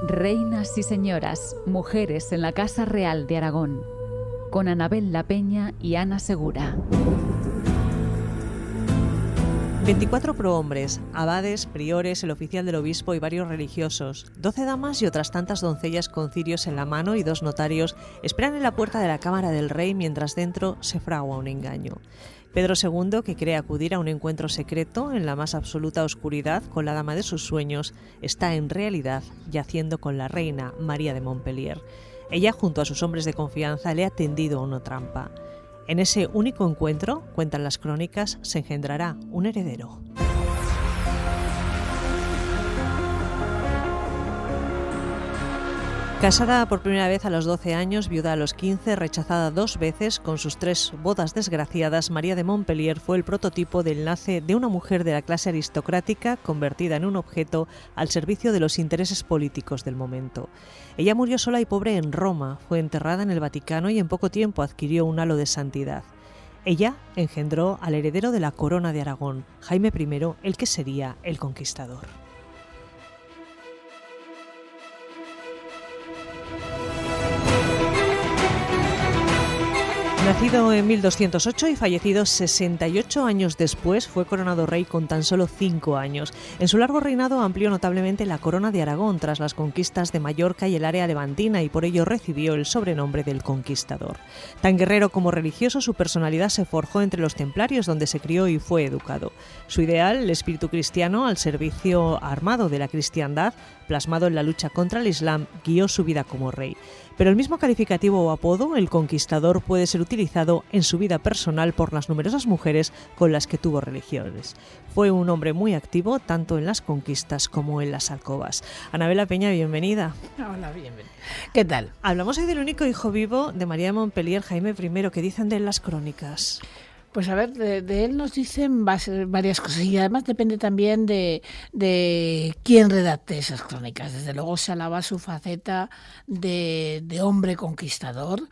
Reinas y señoras, mujeres en la Casa Real de Aragón, con Anabel La Peña y Ana Segura. 24 prohombres, abades, priores, el oficial del obispo y varios religiosos, 12 damas y otras tantas doncellas con cirios en la mano y 2 notarios esperan en la puerta de la cámara del rey mientras dentro se fragua un engaño. Pedro II, que cree acudir a un encuentro secreto en la más absoluta oscuridad con la dama de sus sueños, está en realidad yaciendo con la reina María de Montpellier. Ella, junto a sus hombres de confianza, le ha tendido una trampa. En ese único encuentro, cuentan las crónicas, se engendrará un heredero. Casada por primera vez a los 12 años, viuda a los 15, rechazada 2 veces con sus 3 bodas desgraciadas, María de Montpellier fue el prototipo del enlace de una mujer de la clase aristocrática convertida en un objeto al servicio de los intereses políticos del momento. Ella murió sola y pobre en Roma, fue enterrada en el Vaticano y en poco tiempo adquirió un halo de santidad. Ella engendró al heredero de la corona de Aragón, Jaime I, el que sería el conquistador. Nacido en 1208 y fallecido 68 años después, fue coronado rey con tan solo 5 años. En su largo reinado amplió notablemente la corona de Aragón tras las conquistas de Mallorca y el área levantina y por ello recibió el sobrenombre del Conquistador. Tan guerrero como religioso, su personalidad se forjó entre los templarios donde se crió y fue educado. Su ideal, el espíritu cristiano al servicio armado de la cristiandad, plasmado en la lucha contra el Islam, guió su vida como rey. Pero el mismo calificativo o apodo, el Conquistador, puede ser utilizado en su vida personal por las numerosas mujeres con las que tuvo relaciones. Fue un hombre muy activo tanto en las conquistas como en las alcobas. Anabel La Peña, bienvenida. Hola, bienvenida. ¿Qué tal? Hablamos hoy del único hijo vivo de María de Montpellier, Jaime I. ¿Qué dicen de él las crónicas? Pues a ver, de él nos dicen varias cosas y además depende también de quién redacte esas crónicas. Desde luego se alaba su faceta de hombre conquistador.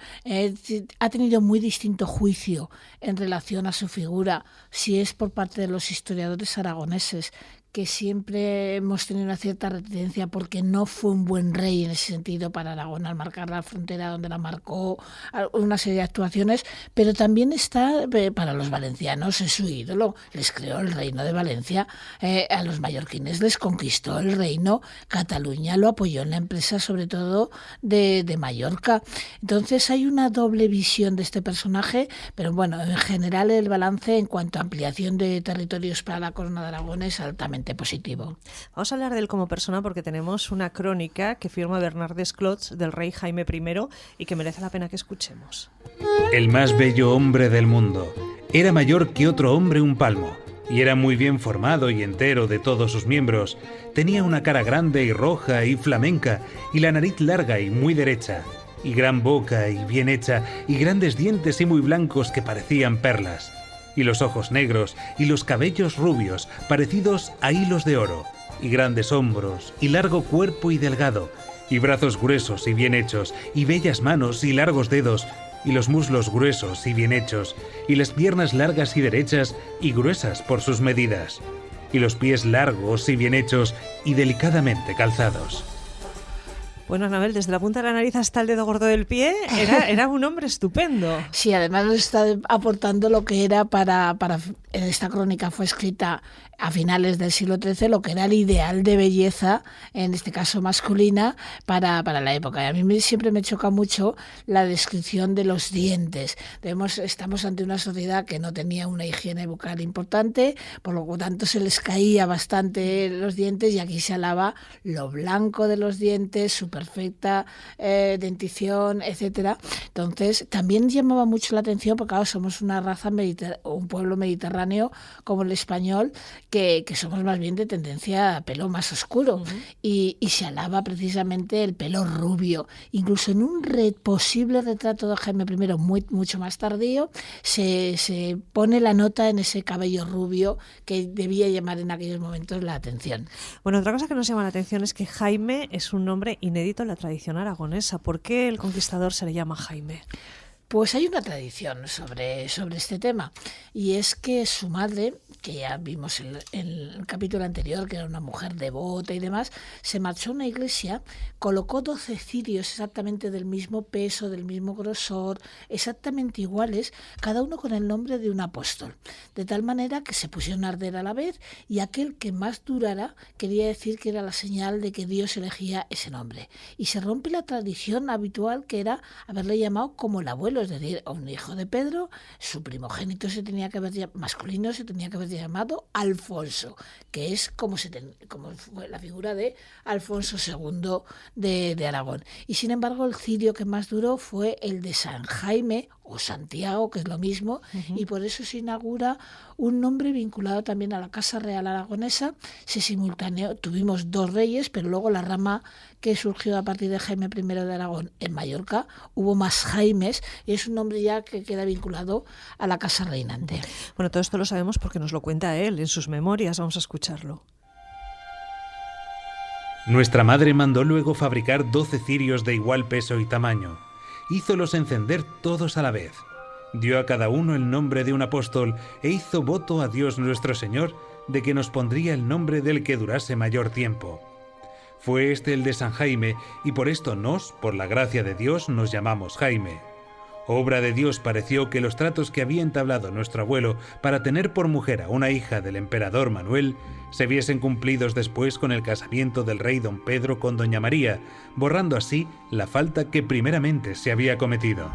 Ha tenido muy distinto juicio en relación a su figura, si es por parte de los historiadores aragoneses, que siempre hemos tenido una cierta reticencia porque no fue un buen rey en ese sentido para Aragón al marcar la frontera donde la marcó, una serie de actuaciones, pero también está para los valencianos, es su ídolo, les creó el reino de Valencia, a los mallorquines les conquistó el reino, Cataluña lo apoyó en la empresa sobre todo de Mallorca. Entonces hay una doble visión de este personaje, pero bueno, en general el balance en cuanto a ampliación de territorios para la corona de Aragón es altamente positivo. Vamos a hablar de él como persona porque tenemos una crónica que firma Bernard Desclots del rey Jaime I y que merece la pena que escuchemos. El más bello hombre del mundo. Era mayor que otro hombre un palmo y era muy bien formado y entero de todos sus miembros. Tenía una cara grande y roja y flamenca y la nariz larga y muy derecha y gran boca y bien hecha y grandes dientes y muy blancos que parecían perlas. Y los ojos negros, y los cabellos rubios, parecidos a hilos de oro, y grandes hombros, y largo cuerpo y delgado, y brazos gruesos y bien hechos, y bellas manos y largos dedos, y los muslos gruesos y bien hechos, y las piernas largas y derechas, y gruesas por sus medidas, y los pies largos y bien hechos, y delicadamente calzados. Bueno, Anabel, desde la punta de la nariz hasta el dedo gordo del pie, era un hombre estupendo. Sí, además nos está aportando lo que era para esta crónica fue escrita a finales del siglo XIII, lo que era el ideal de belleza, en este caso masculina, para la época. Y a mí siempre me choca mucho la descripción de los dientes. Estamos ante una sociedad que no tenía una higiene bucal importante, por lo tanto se les caía bastante los dientes y aquí se alaba lo blanco de los dientes, su perfecta dentición, etcétera. Entonces también llamaba mucho la atención porque claro, somos una raza un pueblo mediterráneo como el español, que somos más bien de tendencia a pelo más oscuro. Y se alaba precisamente el pelo rubio. Incluso en un posible retrato de Jaime I mucho más tardío se pone la nota en ese cabello rubio que debía llamar en aquellos momentos la atención. Bueno, otra cosa que nos llama la atención es que Jaime es un nombre inédito en la tradición aragonesa. ¿Por qué el conquistador se le llama Jaime? Pues hay una tradición sobre este tema y es que su madre que ya vimos en el capítulo anterior, que era una mujer devota y demás, se marchó a una iglesia, colocó 12 cirios exactamente del mismo peso, del mismo grosor, exactamente iguales, cada uno con el nombre de un apóstol, de tal manera que se pusieron a arder a la vez, y aquel que más durara quería decir que era la señal de que Dios elegía ese nombre. Y se rompe la tradición habitual, que era haberle llamado como el abuelo, es decir, a un hijo de Pedro, su primogénito masculino se tenía que haber llamado Alfonso, que es como fue la figura de Alfonso II de Aragón. Y sin embargo, el cirio que más duró fue el de San Jaime o Santiago, que es lo mismo, y por eso se inaugura un nombre vinculado también a la Casa Real Aragonesa. Se simultaneó, tuvimos 2 reyes, pero luego la rama que surgió a partir de Jaime I de Aragón en Mallorca, hubo más Jaimes, y es un nombre ya que queda vinculado a la casa reinante. Bueno, todo esto lo sabemos porque nos lo cuenta él en sus memorias. Vamos a escucharlo. Nuestra madre mandó luego fabricar 12 cirios de igual peso y tamaño. Hízolos encender todos a la vez. Dio a cada uno el nombre de un apóstol e hizo voto a Dios nuestro Señor de que nos pondría el nombre del que durase mayor tiempo. Fue este el de San Jaime, y por esto por la gracia de Dios, nos llamamos Jaime. Obra de Dios pareció que los tratos que había entablado nuestro abuelo para tener por mujer a una hija del emperador Manuel se viesen cumplidos después con el casamiento del rey don Pedro con doña María, borrando así la falta que primeramente se había cometido.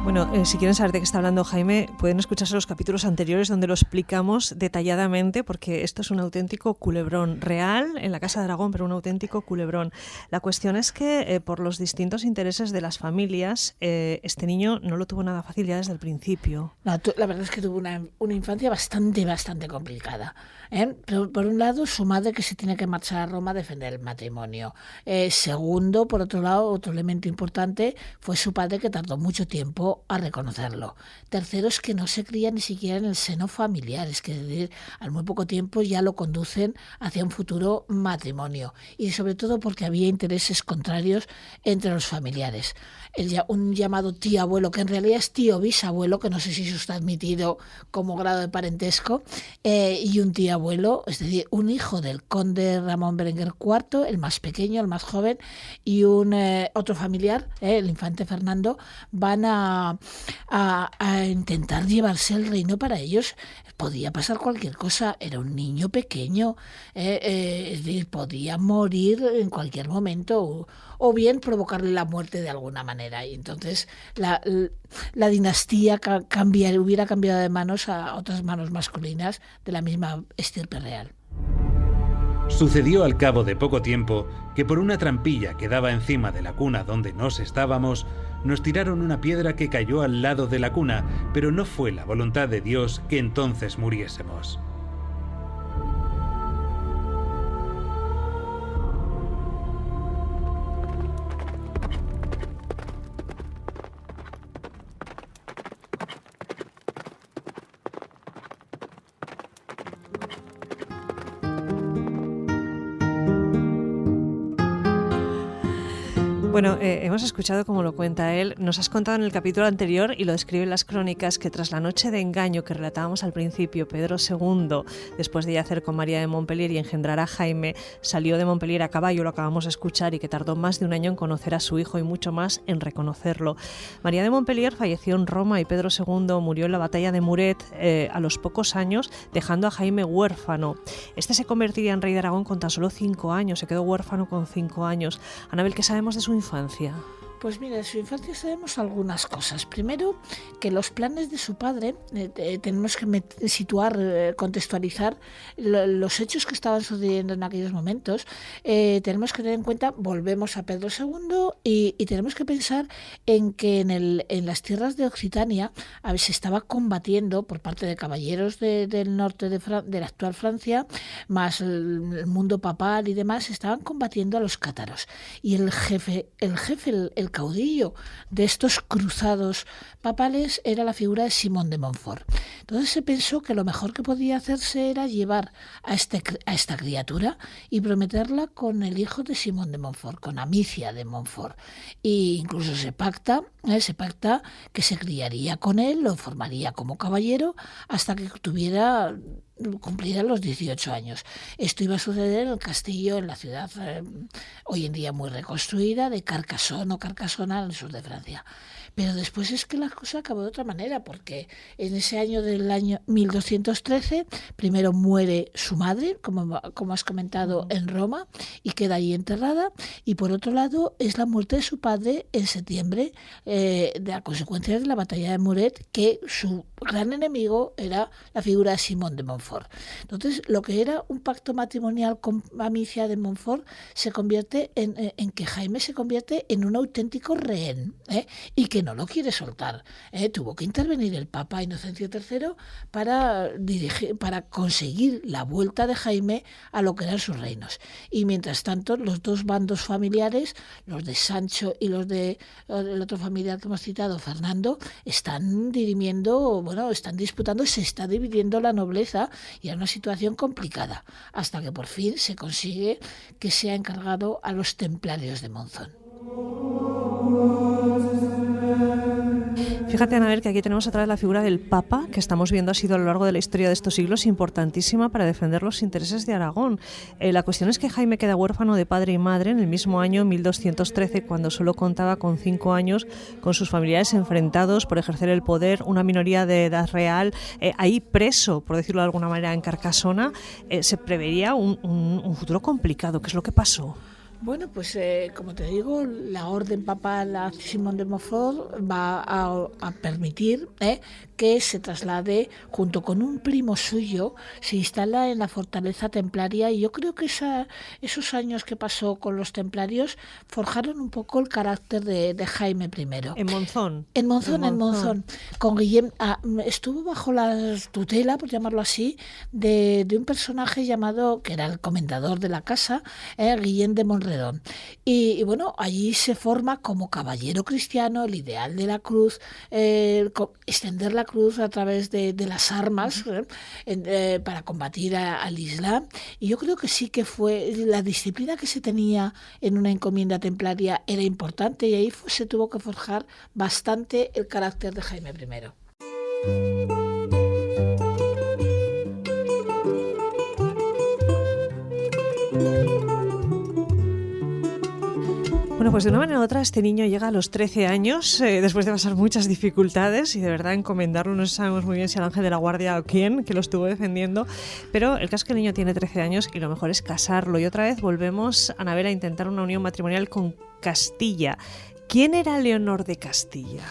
Bueno, si quieren saber de qué está hablando Jaime, pueden escucharse los capítulos anteriores donde lo explicamos detalladamente, porque esto es un auténtico culebrón real en la Casa de Aragón, pero un auténtico culebrón. La cuestión es que por los distintos intereses de las familias, este niño no lo tuvo nada fácil ya desde el principio. No, la verdad es que tuvo una infancia bastante complicada. Pero por un lado, su madre, que se tiene que marchar a Roma a defender el matrimonio. Segundo, por otro lado, otro elemento importante fue su padre, que tardó mucho tiempo a reconocerlo. Tercero, es que no se cría ni siquiera en el seno familiar, es que decir, al muy poco tiempo ya lo conducen hacia un futuro matrimonio, y sobre todo porque había intereses contrarios entre los familiares. Un llamado tío abuelo, que en realidad es tío bisabuelo, que no sé si eso está admitido como grado de parentesco, y un tío abuelo, es decir, un hijo del conde Ramón Berenguer IV, el más pequeño, el más joven, y un otro familiar, el infante Fernando, van a intentar llevarse el reino para ellos. Podía pasar cualquier cosa, era un niño pequeño, es decir, podía morir en cualquier momento, o bien provocarle la muerte de alguna manera, y entonces la dinastía hubiera cambiado de manos a otras manos masculinas de la misma estirpe real. Sucedió al cabo de poco tiempo que por una trampilla que daba encima de la cuna donde nos estábamos, nos tiraron una piedra que cayó al lado de la cuna, pero no fue la voluntad de Dios que entonces muriésemos. Bueno, hemos escuchado cómo lo cuenta él. Nos has contado en el capítulo anterior, y lo describe en las crónicas, que tras la noche de engaño que relatábamos al principio, Pedro II, después de yacer con María de Montpellier y engendrar a Jaime, salió de Montpellier a caballo, lo acabamos de escuchar, y que tardó más de un año en conocer a su hijo y mucho más en reconocerlo. María de Montpellier falleció en Roma y Pedro II murió en la batalla de Muret a los pocos años, dejando a Jaime huérfano. Este se convertiría en rey de Aragón con tan solo 5 años, se quedó huérfano con 5 años. Anabel, ¿qué sabemos de su infancia? Pues mira, de su infancia sabemos algunas cosas. Primero, que los planes de su padre, tenemos que situar, contextualizar los hechos que estaban sucediendo en aquellos momentos. Tenemos que tener en cuenta, volvemos a Pedro II, y tenemos que pensar en que en las tierras de Occitania se estaba combatiendo por parte de caballeros del norte de la actual Francia, más el mundo papal y demás, estaban combatiendo a los cátaros. Y el jefe, el caudillo de estos cruzados papales era la figura de Simón de Montfort. Entonces se pensó que lo mejor que podía hacerse era llevar a esta criatura y prometerla con el hijo de Simón de Montfort, con Amicia de Montfort. E incluso se pacta que se criaría con él, lo formaría como caballero hasta que cumpliera los 18 años. Esto iba a suceder en el castillo, en la ciudad hoy en día muy reconstruida de Carcassonne o Carcassona, en el sur de Francia. Pero después es que la cosa acabó de otra manera, porque en ese año del año 1213, primero muere su madre, como has comentado, en Roma, y queda ahí enterrada, y por otro lado es la muerte de su padre en septiembre, de la consecuencia de la batalla de Muret, que su gran enemigo era la figura de Simón de Montfort. Entonces, lo que era un pacto matrimonial con Amicia de Montfort se convierte en que Jaime se convierte en un auténtico rehén, y que no lo quiere soltar. Tuvo que intervenir el Papa Inocencio III para conseguir la vuelta de Jaime a lo que eran sus reinos. Y mientras tanto, los dos bandos familiares, los de Sancho y los de el otro familiar que hemos citado, Fernando, están disputando, se está dividiendo la nobleza, y era una situación complicada, hasta que por fin se consigue que sea encargado a los templarios de Monzón. Fíjate, Anabel, que aquí tenemos otra vez la figura del Papa, que estamos viendo ha sido a lo largo de la historia de estos siglos importantísima para defender los intereses de Aragón. La cuestión es que Jaime queda huérfano de padre y madre en el mismo año 1213, cuando solo contaba con 5 años, con sus familiares enfrentados por ejercer el poder, una minoría de edad real, ahí preso, por decirlo de alguna manera, en Carcassona. Se preveía un futuro complicado. ¿Qué es lo que pasó? Bueno, pues como te digo, la orden papal a Simón de Montfort va a permitir que se traslade junto con un primo suyo, se instala en la fortaleza templaria, y yo creo que esos años que pasó con los templarios forjaron un poco el carácter de Jaime I. ¿En Monzón? En Monzón. Con Guillem, estuvo bajo la tutela, por llamarlo así, de un personaje llamado, que era el comendador de la casa, Guillem de Monredón. Y bueno, allí se forma como caballero cristiano el ideal de la cruz, extender la cruz a través de las armas para combatir al Islam. Y yo creo que sí que fue la disciplina que se tenía en una encomienda templaria era importante, y ahí se tuvo que forjar bastante el carácter de Jaime I. Bueno, pues de una manera u otra este niño llega a los 13 años, después de pasar muchas dificultades y de verdad encomendarlo, no sabemos muy bien si al ángel de la guardia o quién, que lo estuvo defendiendo, pero el caso es que el niño tiene 13 años y lo mejor es casarlo. Y otra vez volvemos, Anabel, a intentar una unión matrimonial con Castilla. ¿Quién era Leonor de Castilla?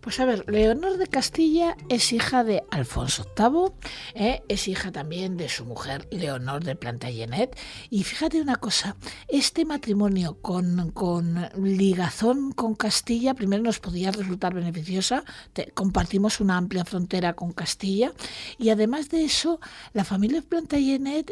Pues a ver, Leonor de Castilla es hija de Alfonso VIII, es hija también de su mujer Leonor de Plantagenet, y fíjate una cosa, este matrimonio con ligazón con Castilla primero nos podía resultar beneficiosa, compartimos una amplia frontera con Castilla, y además de eso, la familia Plantagenet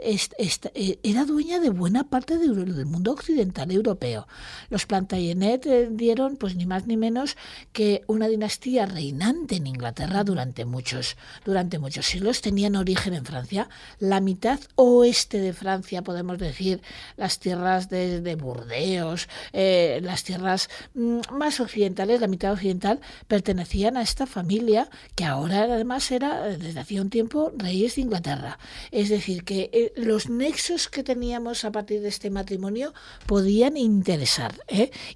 era dueña de buena parte del mundo occidental europeo. Los Plantagenet dieron pues ni más ni menos que una dinastía reinante en Inglaterra durante muchos siglos, tenían origen en Francia, la mitad oeste de Francia, podemos decir, las tierras de Burdeos, las tierras más occidentales, la mitad occidental, pertenecían a esta familia que ahora además era, desde hacía un tiempo, reyes de Inglaterra. Es decir, que los nexos que teníamos a partir de este matrimonio podían interesar,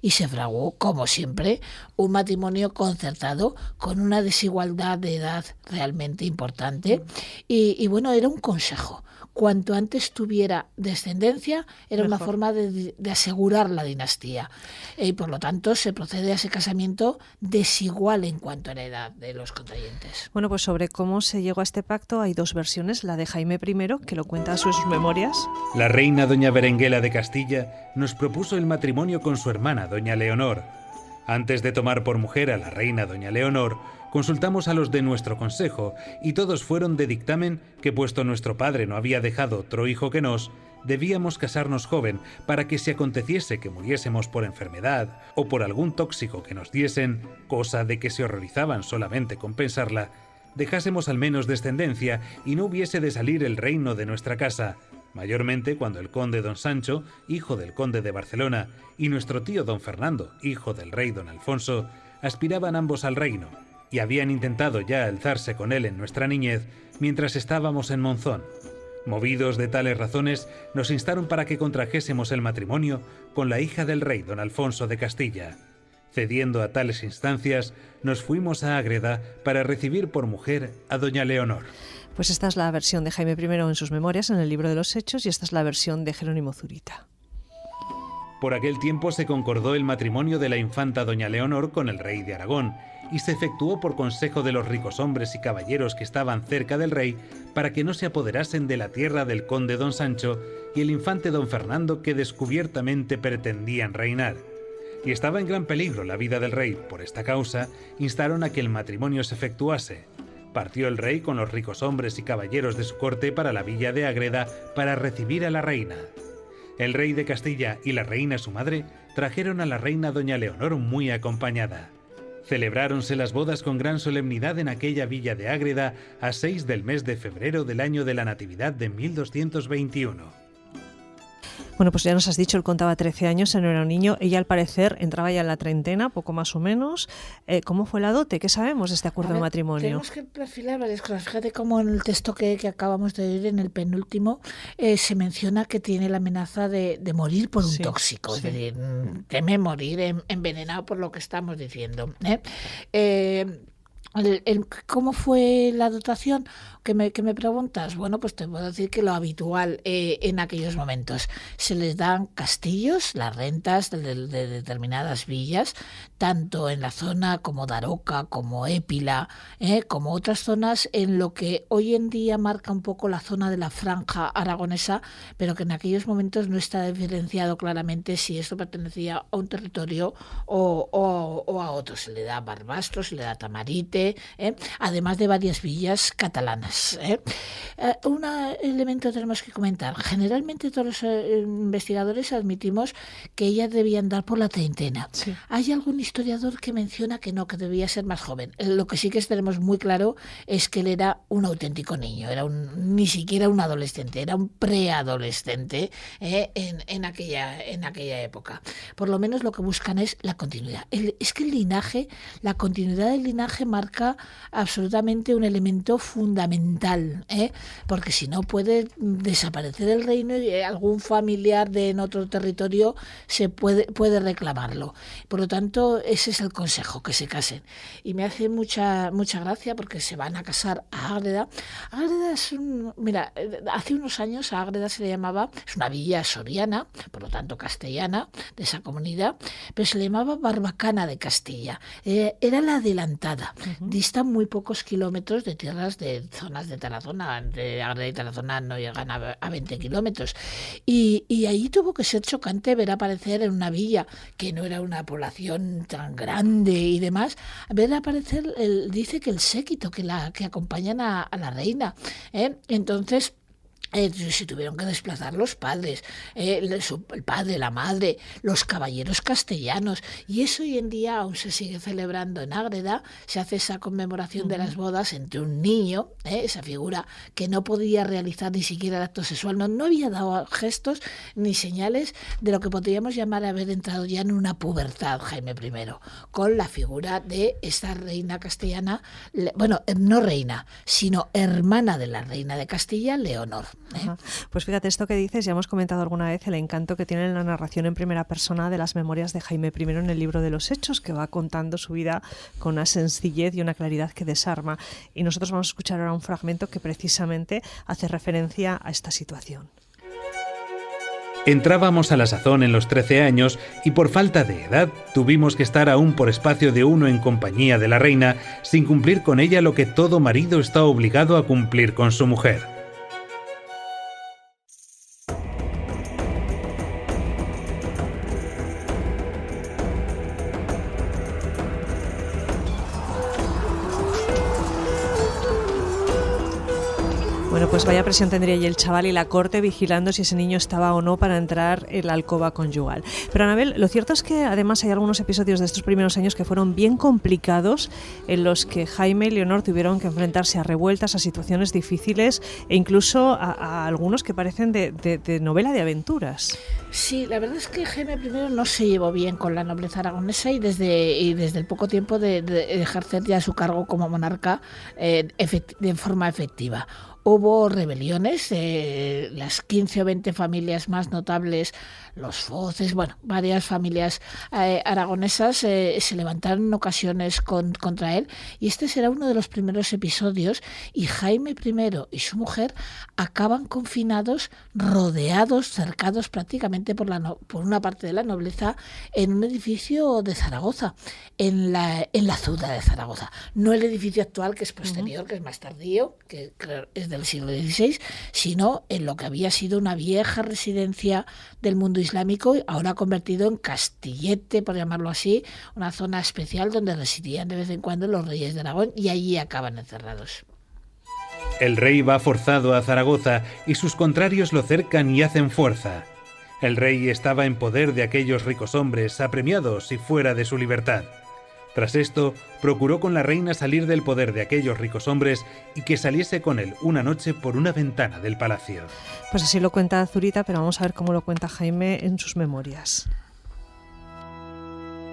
y se fraguó, como siempre, un matrimonio concertado con una desigualdad de edad realmente importante, y bueno, era un consejo. Cuanto antes tuviera descendencia, era mejor. Una forma de asegurar la dinastía. Y por lo tanto, se procede a ese casamiento desigual en cuanto a la edad de los contrayentes. Bueno, pues sobre cómo se llegó a este pacto hay dos versiones. La de Jaime I, que lo cuenta en sus memorias. La reina doña Berenguela de Castilla nos propuso el matrimonio con su hermana, doña Leonor. Antes de tomar por mujer a la reina doña Leonor, consultamos a los de nuestro consejo, y todos fueron de dictamen que, puesto nuestro padre no había dejado otro hijo que nos, debíamos casarnos joven para que si aconteciese que muriésemos por enfermedad o por algún tóxico que nos diesen, cosa de que se horrorizaban solamente con pensarla, dejásemos al menos descendencia y no hubiese de salir el reino de nuestra casa, mayormente cuando el conde don Sancho, hijo del conde de Barcelona, y nuestro tío don Fernando, hijo del rey don Alfonso, aspiraban ambos al reino, y habían intentado ya alzarse con él en nuestra niñez mientras estábamos en Monzón. Movidos de tales razones, nos instaron para que contrajésemos el matrimonio con la hija del rey don Alfonso de Castilla. Cediendo a tales instancias, nos fuimos a Ágreda para recibir por mujer a doña Leonor. Pues esta es la versión de Jaime I en sus memorias en el libro de los Hechos y esta es la versión de Jerónimo Zurita. Por aquel tiempo se concordó el matrimonio de la infanta doña Leonor con el rey de Aragón y se efectuó por consejo de los ricos hombres y caballeros que estaban cerca del rey para que no se apoderasen de la tierra del conde don Sancho y el infante don Fernando que descubiertamente pretendían reinar. Y estaba en gran peligro la vida del rey. Por esta causa, instaron a que el matrimonio se efectuase. Partió el rey con los ricos hombres y caballeros de su corte para la villa de Ágreda para recibir a la reina. El rey de Castilla y la reina su madre trajeron a la reina doña Leonor muy acompañada. Celebráronse las bodas con gran solemnidad en aquella villa de Ágreda a 6 del mes de febrero del año de la Natividad de 1221. Bueno, pues ya nos has dicho, él contaba 13 años, él no era un niño, ella al parecer entraba ya en la treintena, poco más o menos. ¿Cómo fue la dote? ¿Qué sabemos de este acuerdo de matrimonio? Tenemos que perfilar varias cosas. Fíjate cómo en el texto que acabamos de oír, en el penúltimo, se menciona que tiene la amenaza de morir por un tóxico, es decir, teme morir envenenado por lo que estamos diciendo. ¿Cómo fue la dotación? ¿Qué me preguntas? Bueno, pues te puedo decir que lo habitual en aquellos momentos. Se les dan castillos, las rentas de determinadas villas, tanto en la zona como Daroca, como Épila, como otras zonas en lo que hoy en día marca un poco la zona de la franja aragonesa, pero que en aquellos momentos no está diferenciado claramente si esto pertenecía a un territorio o a otro. Se le da Barbastro, se le da Tamarite, además de varias villas catalanas. Un elemento tenemos que comentar. Generalmente todos los investigadores admitimos que ellas debían dar por la treintena. Sí. Hay algún historiador que menciona que no, que debía ser más joven. Lo que sí que tenemos muy claro es que él era un auténtico niño, ni siquiera un adolescente, era un preadolescente en aquella época. Por lo menos lo que buscan es la continuidad. Es que la continuidad del linaje marca absolutamente un elemento fundamental, porque si no puede desaparecer el reino y algún familiar en otro territorio se puede reclamarlo. Por lo tanto, ese es el consejo, que se casen. Y me hace mucha gracia porque se van a casar a Ágreda. Ágreda hace unos años a Ágreda se le llamaba, es una villa soriana, por lo tanto castellana, de esa comunidad, pero se le llamaba Barbacana de Castilla. Era la adelantada. Dista muy pocos kilómetros de tierras de zonas de Tarazona. De Ágreda y Tarazona no llegan a 20 kilómetros. Y ahí tuvo que ser chocante ver aparecer en una villa que no era una población tan grande y demás, ver aparecer, dice que el séquito que acompañan a la reina. Entonces, se tuvieron que desplazar los padres, el padre, la madre, los caballeros castellanos, y eso hoy en día aún se sigue celebrando en Ágreda. Se hace esa conmemoración de las bodas entre un niño, esa figura que no podía realizar ni siquiera el acto sexual, no había dado gestos ni señales de lo que podríamos llamar haber entrado ya en una pubertad, Jaime I, con la figura de esta reina castellana, no reina, sino hermana de la reina de Castilla, Leonor. Pues fíjate, esto que dices, ya hemos comentado alguna vez el encanto que tiene la narración en primera persona de las memorias de Jaime I en el libro de los Hechos, que va contando su vida con una sencillez y una claridad que desarma. Y nosotros vamos a escuchar ahora un fragmento que precisamente hace referencia a esta situación. Entrábamos a la sazón en los 13 años y por falta de edad tuvimos que estar aún por espacio de uno en compañía de la reina, sin cumplir con ella lo que todo marido está obligado a cumplir con su mujer. Bueno, pues vaya presión tendría ahí el chaval y la corte vigilando si ese niño estaba o no para entrar en la alcoba conyugal. Pero Anabel, lo cierto es que además hay algunos episodios de estos primeros años que fueron bien complicados, en los que Jaime y Leonor tuvieron que enfrentarse a revueltas, a situaciones difíciles e incluso a algunos que parecen de novela de aventuras. Sí, la verdad es que Jaime I no se llevó bien con la nobleza aragonesa y desde el poco tiempo de ejercer ya su cargo como monarca de forma efectiva. Hubo rebeliones, las 15 o 20 familias más notables, los Foces, bueno, varias familias aragonesas se levantaron en ocasiones contra él, y este será uno de los primeros episodios, y Jaime I y su mujer acaban confinados, rodeados, cercados prácticamente por una parte de la nobleza, en un edificio de Zaragoza, en la ciudad de Zaragoza. No el edificio actual, que es posterior, que es más tardío, que creo es del siglo XVI, sino en lo que había sido una vieja residencia del mundo islámico, ahora convertido en Castillete, por llamarlo así, una zona especial donde residían de vez en cuando los reyes de Aragón, y allí acaban encerrados. El rey va forzado a Zaragoza y sus contrarios lo cercan y hacen fuerza. El rey estaba en poder de aquellos ricos hombres, apremiados y fuera de su libertad. Tras esto, procuró con la reina salir del poder de aquellos ricos hombres y que saliese con él una noche por una ventana del palacio. Pues así lo cuenta Zurita, pero vamos a ver cómo lo cuenta Jaime en sus memorias.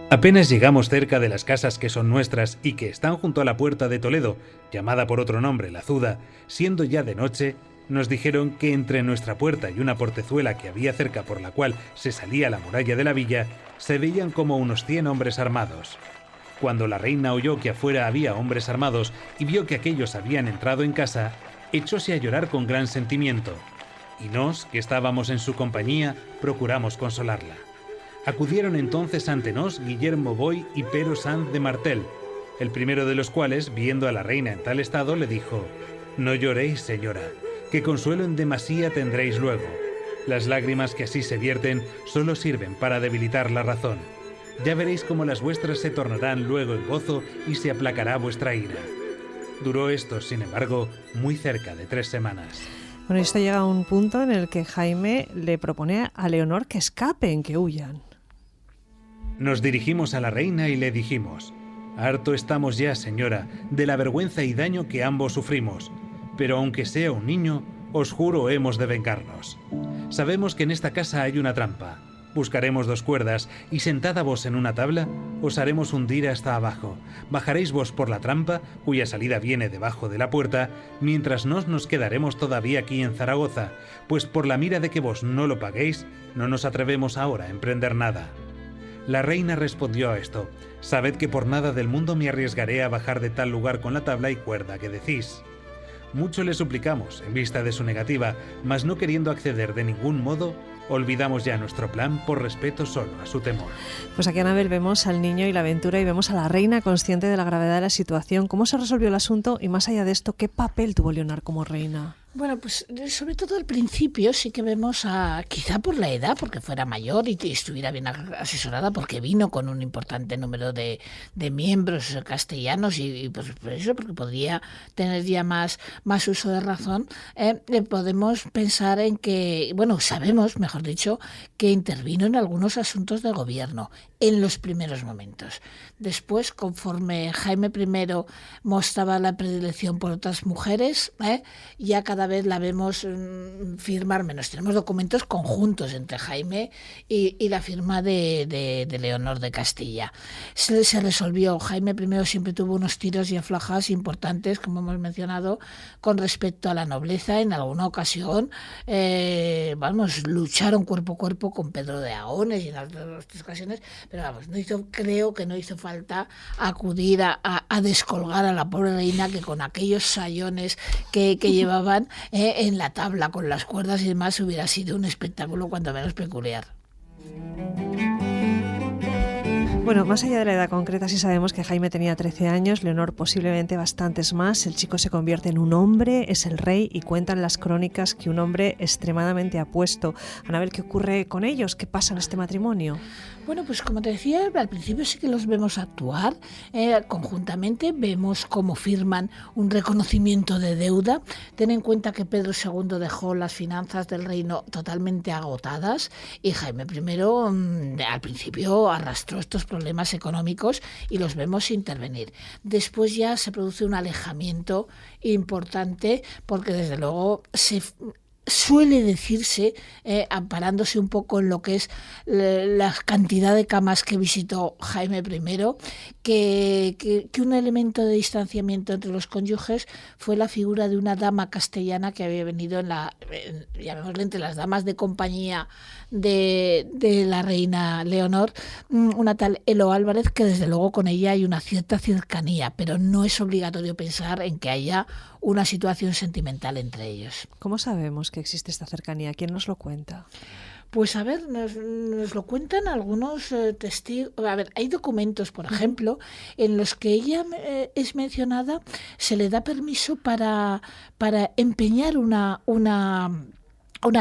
Apenas llegamos cerca de las casas que son nuestras y que están junto a la puerta de Toledo, llamada por otro nombre La Zuda, siendo ya de noche, nos dijeron que entre nuestra puerta y una portezuela que había cerca por la cual se salía la muralla de la villa, se veían como unos 100 hombres armados. Cuando la reina oyó que afuera había hombres armados y vio que aquellos habían entrado en casa, echóse a llorar con gran sentimiento, y nos, que estábamos en su compañía, procuramos consolarla. Acudieron entonces ante nos Guillermo Boy y Pero Sanz de Martel, el primero de los cuales, viendo a la reina en tal estado, le dijo: «No lloréis, señora, que consuelo en demasía tendréis luego. Las lágrimas que así se vierten solo sirven para debilitar la razón. Ya veréis cómo las vuestras se tornarán luego en gozo y se aplacará vuestra ira». Duró esto, sin embargo, muy cerca de 3 semanas. Bueno, esto llega a un punto en el que Jaime le propone a Leonor que escapen, que huyan. Nos dirigimos a la reina y le dijimos: «Harto estamos ya, señora, de la vergüenza y daño que ambos sufrimos, pero aunque sea un niño, os juro hemos de vengarnos. Sabemos que en esta casa hay una trampa. Buscaremos 2 cuerdas y sentada vos en una tabla, os haremos hundir hasta abajo. Bajaréis vos por la trampa, cuya salida viene debajo de la puerta, mientras nos quedaremos todavía aquí en Zaragoza, pues por la mira de que vos no lo paguéis, no nos atrevemos ahora a emprender nada». La reina respondió a esto: «Sabed que por nada del mundo me arriesgaré a bajar de tal lugar con la tabla y cuerda que decís». Mucho le suplicamos, en vista de su negativa, mas no queriendo acceder de ningún modo, olvidamos ya nuestro plan por respeto solo a su temor. Pues aquí, Anabel, vemos al niño y la aventura, y vemos a la reina consciente de la gravedad de la situación. ¿Cómo se resolvió el asunto? Y más allá de esto, ¿qué papel tuvo Leonor como reina? Bueno, pues sobre todo al principio sí que vemos quizá por la edad, porque fuera mayor y estuviera bien asesorada, porque vino con un importante número de miembros castellanos y por eso, porque podría tener ya más uso de razón, podemos pensar en que, bueno, sabemos, mejor dicho, que intervino en algunos asuntos del gobierno en los primeros momentos. Después, conforme Jaime I mostraba la predilección por otras mujeres, ya cada vez la vemos firmar menos. Tenemos documentos conjuntos entre Jaime y la firma de Leonor de Castilla. Se resolvió. Jaime I siempre tuvo unos tiros y aflojadas importantes, como hemos mencionado, con respecto a la nobleza. En alguna ocasión, lucharon cuerpo a cuerpo con Pedro de Aones y en otras ocasiones, pero creo que no hizo falta acudir a descolgar a la pobre reina, que con aquellos sayones que llevaban en la tabla con las cuerdas y demás hubiera sido un espectáculo cuanto menos peculiar. Bueno, más allá de la edad concreta, sí sabemos que Jaime tenía 13 años, Leonor posiblemente bastantes más. El chico se convierte en un hombre, es el rey y cuentan las crónicas que un hombre extremadamente apuesto. Anabel, ¿qué ocurre con ellos? ¿Qué pasa en este matrimonio? Bueno, pues como te decía, al principio sí que los vemos actuar conjuntamente, vemos cómo firman un reconocimiento de deuda. Ten en cuenta que Pedro II dejó las finanzas del reino totalmente agotadas y Jaime I al principio arrastró estos problemas económicos y los vemos intervenir. Después ya se produce un alejamiento importante porque desde luego suele decirse, amparándose un poco en lo que es la cantidad de camas que visitó Jaime I, que un elemento de distanciamiento entre los cónyuges fue la figura de una dama castellana que había venido llamémosle entre las damas de compañía de la reina Leonor, una tal Elo Álvarez, que desde luego con ella hay una cierta cercanía, pero no es obligatorio pensar en que haya una situación sentimental entre ellos. ¿Cómo sabemos que existe esta cercanía? ¿Quién nos lo cuenta? Pues a ver, nos lo cuentan algunos testigos. A ver, hay documentos, por ejemplo, en los que ella es mencionada, se le da permiso para empeñar una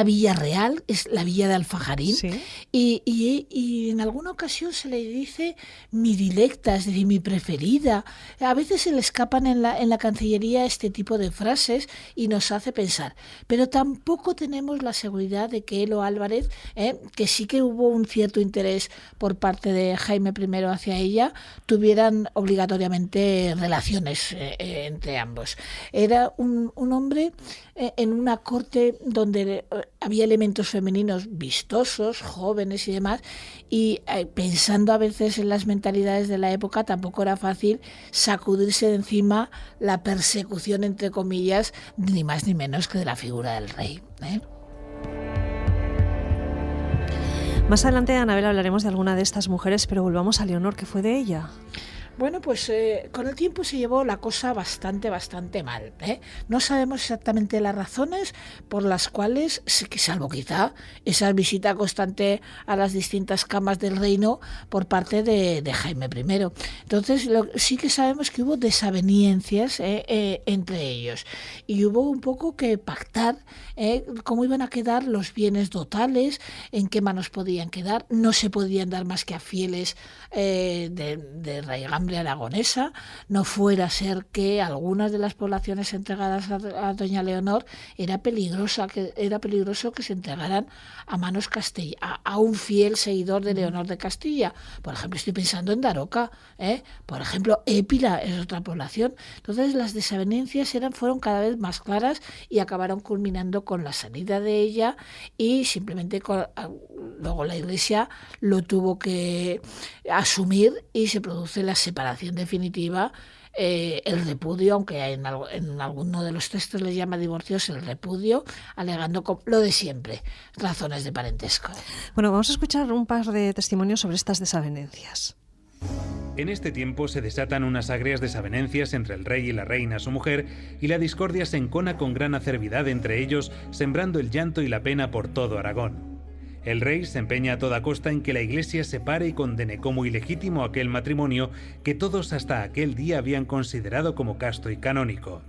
villa real, es la villa de Alfajarín, ¿sí? y en alguna ocasión se le dice mi dilecta, es decir, mi preferida. A veces se le escapan en la Cancillería este tipo de frases y nos hace pensar, pero tampoco tenemos la seguridad de que Elo Álvarez, que sí que hubo un cierto interés por parte de Jaime I hacia ella, tuvieran obligatoriamente relaciones entre ambos. Era un hombre en una corte donde había elementos femeninos vistosos, jóvenes y demás, y pensando a veces en las mentalidades de la época, tampoco era fácil sacudirse de encima la persecución, entre comillas, ni más ni menos que de la figura del rey, Más adelante, Anabel, hablaremos de alguna de estas mujeres, pero volvamos a Leonor, ¿qué fue de ella? Bueno, pues con el tiempo se llevó la cosa bastante mal. No sabemos exactamente las razones por las cuales, salvo quizá esa visita constante a las distintas camas del reino por parte de Jaime I. Entonces, sí que sabemos que hubo desavenencias entre ellos y hubo un poco que pactar cómo iban a quedar los bienes dotales, en qué manos podían quedar. No se podían dar más que a fieles de raigambre aragonesa, no fuera a ser que algunas de las poblaciones entregadas a doña Leonor era peligroso que se entregaran a manos a un fiel seguidor de Leonor de Castilla. Por ejemplo, estoy pensando en Daroca, por ejemplo, Épila es otra población. Entonces las desavenencias fueron cada vez más claras y acabaron culminando con la salida de ella y simplemente luego la Iglesia lo tuvo que asumir y se produce la separación definitiva, el repudio, aunque en alguno de los textos les llama divorcios, el repudio, alegando lo de siempre, razones de parentesco. Bueno, vamos a escuchar un par de testimonios sobre estas desavenencias. En este tiempo se desatan unas agrias desavenencias entre el rey y la reina, su mujer, y la discordia se encona con gran acervidad entre ellos, sembrando el llanto y la pena por todo Aragón. El rey se empeña a toda costa en que la Iglesia separe y condene como ilegítimo aquel matrimonio que todos hasta aquel día habían considerado como casto y canónico.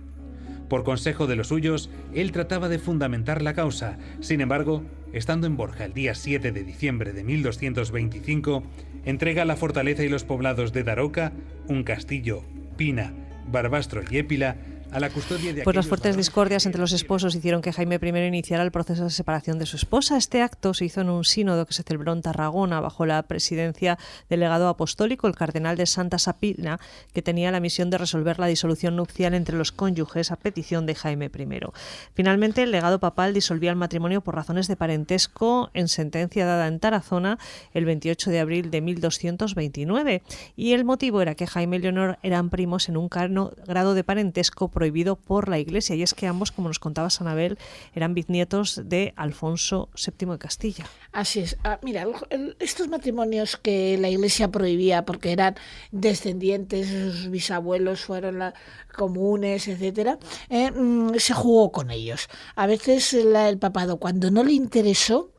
Por consejo de los suyos, él trataba de fundamentar la causa. Sin embargo, estando en Borja el día 7 de diciembre de 1225, entrega la fortaleza y los poblados de Daroca, un castillo, Pina, Barbastro y Épila, a la custodia de pues las fuertes discordias entre los esposos hicieron que Jaime I iniciara el proceso de separación de su esposa. Este acto se hizo en un sínodo que se celebró en Tarragona bajo la presidencia del legado apostólico, el cardenal de Santa Sapina, que tenía la misión de resolver la disolución nupcial entre los cónyuges a petición de Jaime I. Finalmente, el legado papal disolvía el matrimonio por razones de parentesco en sentencia dada en Tarazona el 28 de abril de 1229, y el motivo era que Jaime y Leonor eran primos en un grado de parentesco prohibido por la Iglesia, y es que ambos, como nos contaba Anabel, eran bisnietos de Alfonso VII de Castilla. Así es. Mira, estos matrimonios que la Iglesia prohibía porque eran descendientes, sus bisabuelos fueron comunes, etcétera, se jugó con ellos. A veces el papado, cuando no le interesó,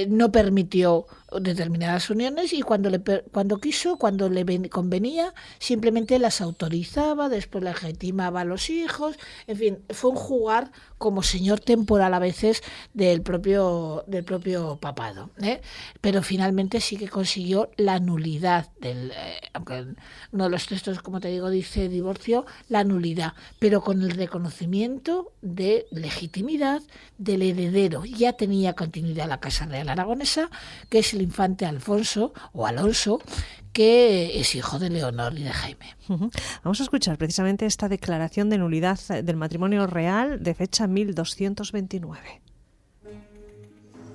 no permitió determinadas uniones y cuando le convenía, simplemente las autorizaba, después legitimaba a los hijos, en fin, fue un jugar como señor temporal a veces del propio papado, ¿eh? Pero finalmente sí que consiguió la nulidad aunque uno de los textos, como te digo, dice divorcio, la nulidad, pero con el reconocimiento de legitimidad del heredero. Ya tenía continuidad la Casa Real Aragonesa, que es el infante Alfonso, que es hijo de Leonor y de Jaime. Vamos a escuchar precisamente esta declaración de nulidad del matrimonio real de fecha 1229.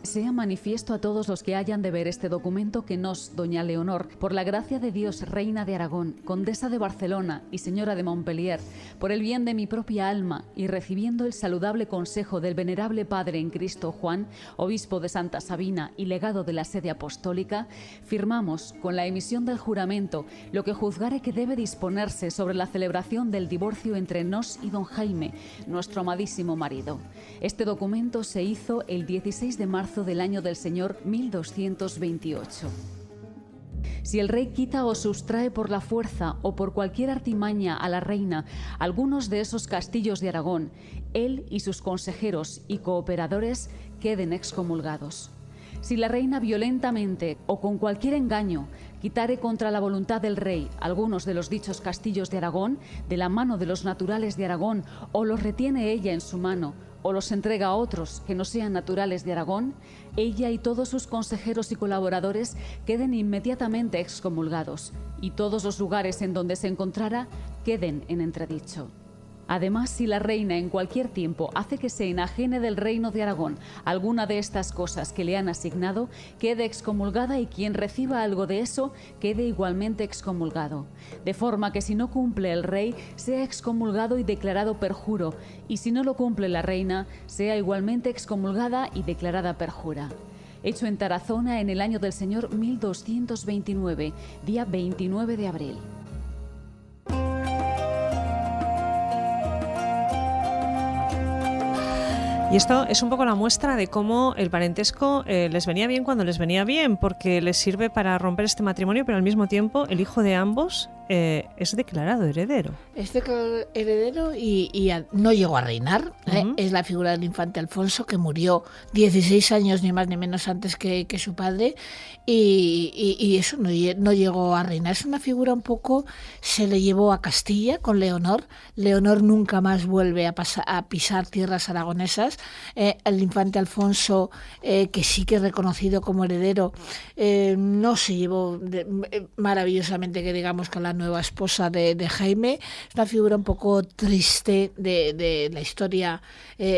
Sea manifiesto a todos los que hayan de ver este documento que nos, doña Leonor, por la gracia de Dios, reina de Aragón, condesa de Barcelona y señora de Montpellier, por el bien de mi propia alma y recibiendo el saludable consejo del venerable Padre en Cristo Juan, obispo de Santa Sabina y legado de la sede apostólica, firmamos con la emisión del juramento lo que juzgare que debe disponerse sobre la celebración del divorcio entre nos y don Jaime, nuestro amadísimo marido. Este documento se hizo el 16 de marzo del año del Señor 1228. Si el rey quita o sustrae por la fuerza o por cualquier artimaña a la reina algunos de esos castillos de Aragón, él y sus consejeros y cooperadores queden excomulgados. Si la reina violentamente o con cualquier engaño quitare contra la voluntad del rey algunos de los dichos castillos de Aragón, de la mano de los naturales de Aragón, o los retiene ella en su mano, o los entrega a otros que no sean naturales de Aragón, ella y todos sus consejeros y colaboradores queden inmediatamente excomulgados, y todos los lugares en donde se encontrara queden en entredicho. Además, si la reina en cualquier tiempo hace que se enajene del reino de Aragón alguna de estas cosas que le han asignado, quede excomulgada y quien reciba algo de eso quede igualmente excomulgado. De forma que si no cumple el rey, sea excomulgado y declarado perjuro, y si no lo cumple la reina, sea igualmente excomulgada y declarada perjura. Hecho en Tarazona en el año del Señor 1229, día 29 de abril. Y esto es un poco la muestra de cómo el parentesco les venía bien cuando les venía bien, porque les sirve para romper este matrimonio, pero al mismo tiempo el hijo de ambos es declarado heredero. Es declarado heredero y no llegó a reinar. Es la figura del infante Alfonso, que murió 16 años ni más ni menos antes que su padre, y eso no llegó a reinar. Es una figura un poco, se le llevó a Castilla con Leonor. Leonor nunca más vuelve a pisar tierras aragonesas. El infante Alfonso, que sí que es reconocido como heredero, no se llevó maravillosamente, que digamos, con la nueva esposa de Jaime. Es una figura un poco triste de la historia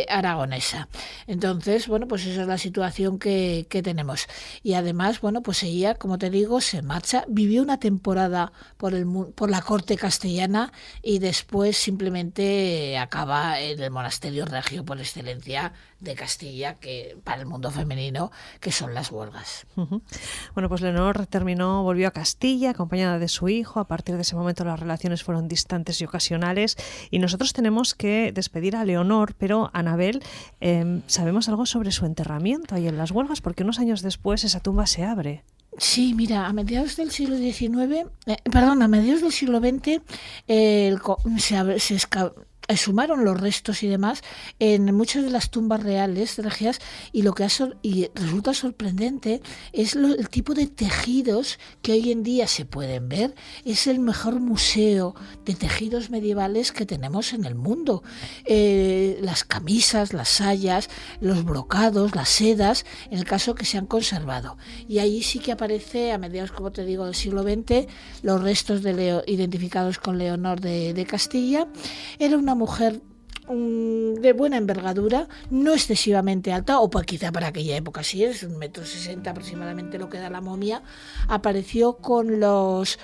aragonesa. Entonces, bueno, pues esa es la situación que tenemos. Y además, bueno, pues ella, como te digo, se marcha, vivió una temporada por la corte castellana y después simplemente acaba en el monasterio regio por excelencia de Castilla, que para el mundo femenino, que son las huelgas. Bueno, pues Leonor volvió a Castilla acompañada de su hijo. A partir de ese momento las relaciones fueron distantes y ocasionales, y nosotros tenemos que despedir a Leonor, pero Anabel, ¿sabemos algo sobre su enterramiento ahí en las huelgas? Porque unos años después esa tumba se abre. Sí, mira, a mediados del siglo XX, se sumaron los restos y demás en muchas de las tumbas reales regias, y lo que resulta sorprendente es el tipo de tejidos que hoy en día se pueden ver. Es el mejor museo de tejidos medievales que tenemos en el mundo. Las camisas, las sayas, los brocados, las sedas, en el caso que se han conservado. Y ahí sí que aparece, a mediados, como te digo, del siglo XX, los restos identificados con Leonor de Castilla. Era una mujer de buena envergadura, no excesivamente alta, o quizá para aquella época sí, es 1,60 m aproximadamente lo que da la momia. Apareció con los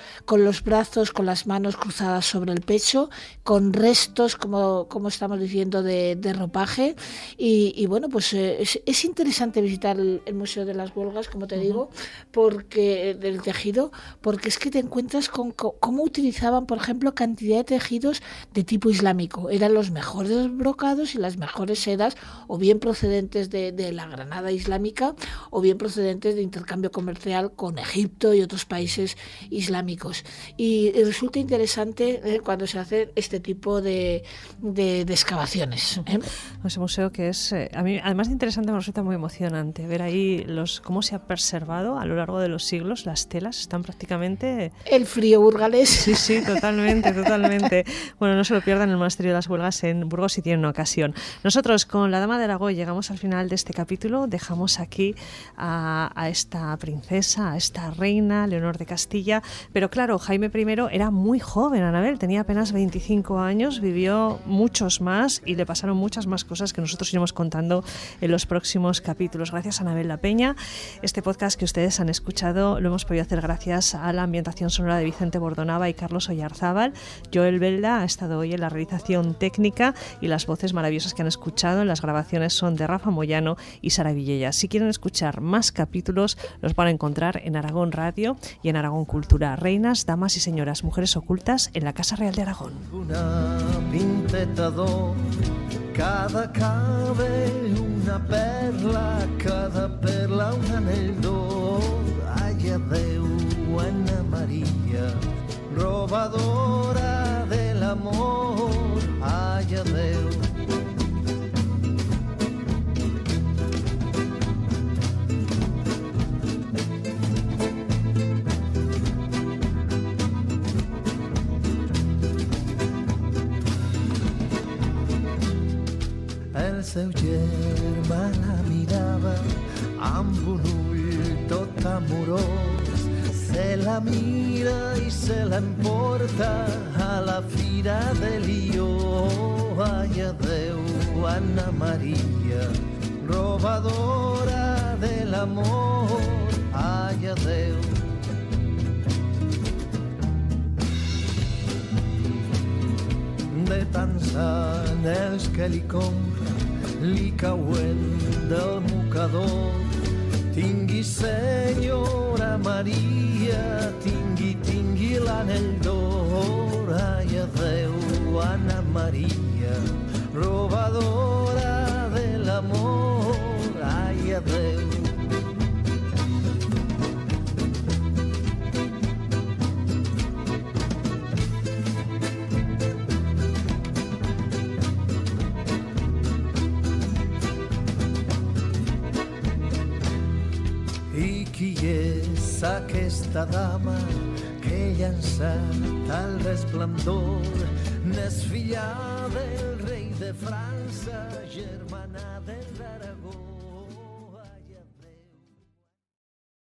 brazos, con las manos cruzadas sobre el pecho, con restos, como estamos diciendo, de ropaje, y bueno, pues es interesante visitar el Museo de las Huelgas, como te digo, porque del tejido, porque es que te encuentras con cómo utilizaban, por ejemplo, cantidad de tejidos de tipo islámico. Eran los mejores mejores brocados y las mejores sedas, o bien procedentes de la Granada islámica, o bien procedentes de intercambio comercial con Egipto y otros países islámicos. Y resulta interesante cuando se hace este tipo de excavaciones. Ese museo que es, a mí además de interesante, me resulta muy emocionante ver ahí cómo se ha preservado a lo largo de los siglos. Las telas están prácticamente... El frío burgalés. Sí, totalmente. Bueno, no se lo pierdan en el Monasterio de las Huelgas en Burgos si tienen una ocasión. Nosotros con la Dama de Aragón llegamos al final de este capítulo. Dejamos aquí a esta princesa, a esta reina, Leonor de Castilla. Pero claro, Jaime I era muy joven, Anabel, tenía apenas 25 años, vivió muchos más y le pasaron muchas más cosas que nosotros iremos contando en los próximos capítulos. Gracias, Anabel La Peña. Este podcast que ustedes han escuchado lo hemos podido hacer gracias a la ambientación sonora de Vicente Bordonaba y Carlos Oyarzábal. Joel Belda ha estado hoy en la realización técnica y las voces maravillosas que han escuchado en las grabaciones son de Rafa Moyano y Sara Villella. Si quieren escuchar más capítulos, los van a encontrar en Aragón Radio y en Aragón Cultura. Reinas, damas y señoras, mujeres ocultas en la Casa Real de Aragón. Una pinteta d'or, cada cabell una perla, cada perla un anell d'or. Ai, adeu, Anna Maria, robadora del amor. Ai, adeu. El seu germà la mirava amb un ull tot amorós. Se la mira i se l'emporta a la fira de Lió. Ai, adeu, Anna Maria, robadora del amor. Ai, adeu. De tants anells que li compra, li cauen del mocador. Tingui, senyora Maria, tingui l'anell d'or. Ai, adeu, Anna Maria, robadora de l'amor. Ai, adeu. Qui és aquesta dama que he llançat al resplendor? N'és filla del rei de França, germana del Aragó.